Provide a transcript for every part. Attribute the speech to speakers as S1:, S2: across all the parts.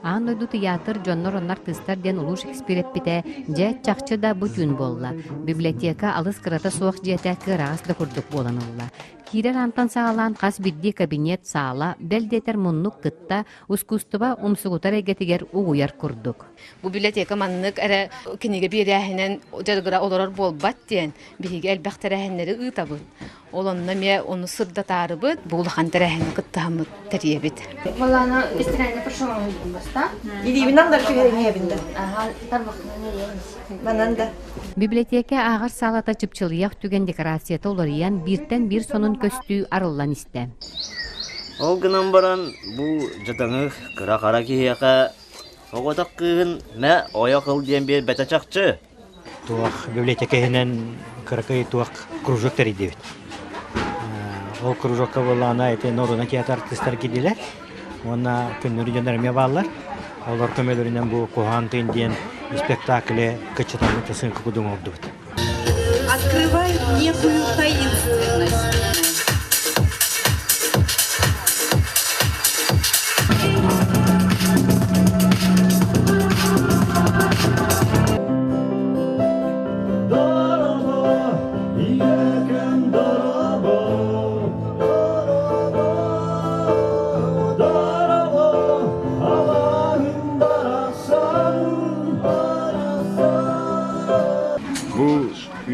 S1: Аан ойду театр жоннор оннар тыстар ден улуш экспереппите же чакчы да бутюн болла. Библиотека алыс кырата суох жете кыраас да курдук боланылла. Кирер антан саалан кас бидди кабинет саала белдетер муннук кытта ускустуба умсугутар эгетигер угуяр курдук.
S2: Бу библиотека маннык эре кинеге биряхинен жадыгыра олорор болбат ден биһиге элбахтерехиннери ыытабыт. Олонна ме оны сырдатарыбыт, булахан терехин кыттаамыт терьебит.
S3: Валана истерэнэ прошома баста.
S4: Или винандар күйереңебинде.
S3: Ага, тарбахна неремис.
S4: Мананда.
S1: Библиотека агар салата чыпчылыяк түген декорацията оларыян биртен бир сонун көстүү арыллан исте.
S5: Ол гынан баран бу жадаңы кыра кияка оготак кыгын мә оякыл ден бер бета чакчы.
S6: Туак библиотекаһынан кыракай туак кружок теридебит. Ол кружокка болана эте норуна театр артисттер кидилер. Онна күннүрү жандармия баллар. Олар көмөлөрүнөн бу кухан тенден спектакле кычытаны тасын кудум олду.
S7: Открывай некую таинственность.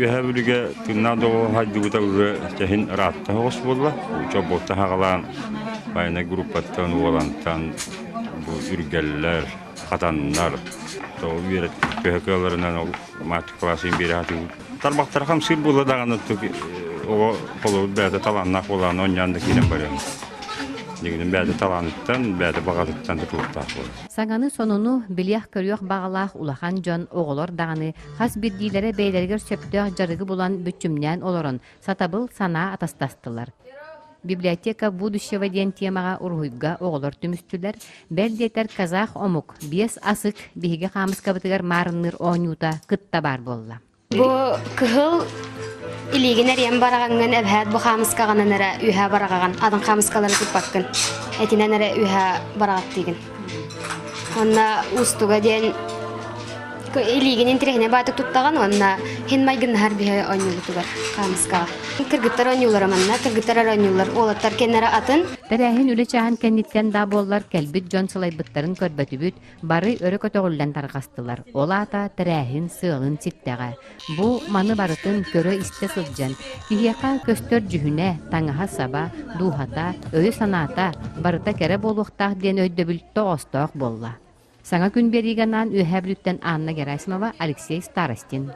S8: Ühäbülüge tınnadı o hacıda ürü tehin rahatta hoş bolla. Çobotta hağalan bayna grupattan olantan bu ürgeller, katanlar, to üret köhekalarından o matematik klasyın biri hatı. Tarbaktar ham sır bolla dağını o polu bäde talannak olan onyandık yine barı. Дегенен бәді таланттан, бәді бағалыктан тұтылықтақ бол.
S1: Саңаны сонуну билиях көрүөх бағалақ улахан жон оғолор дағаны хас бірдейлері бәйлергер сөптөөх жарығы болан бүчімнен олорын сатабыл сана атастастылар. Библиотека будущего ден темаға ургуйга оғолор түмістілер, бәлдетер казах омук, бес асык биһиге қамыскабытыгар марынныр оңюта кытта бар болла.
S3: Бу кыһыл илигинер ем бараган эбхат бу хамыскаганнара үһә бараган адан хамыскалары туппаккын. Этиненере үһә барагат диген. Онна устуга ден илигинен тирехне батык туттаган онна хин майгын хар бие онюлутуга хамыска. Кыргыттар онюлар манна кыргыттар онюлар олаттар кеннера атын.
S1: Тәрәһин үле чаһан кенниттен да боллар кәлбит жон сылайбыттарын көрбөтүбүт бары өрө көтөгүллән таргастылар. Олата тәрәһин сыылын ситтәгә. Бу маны барытын көрө исте сылжан. Киһиэка көстөр жүһүнә таңаһа саба, дуһата, өйө санаата барыта кәре болуктах ден өйдөбүл тоосток болла. Саңа күн беригеннан үһәбүттен Анна Герасимова, Алексей Старостин.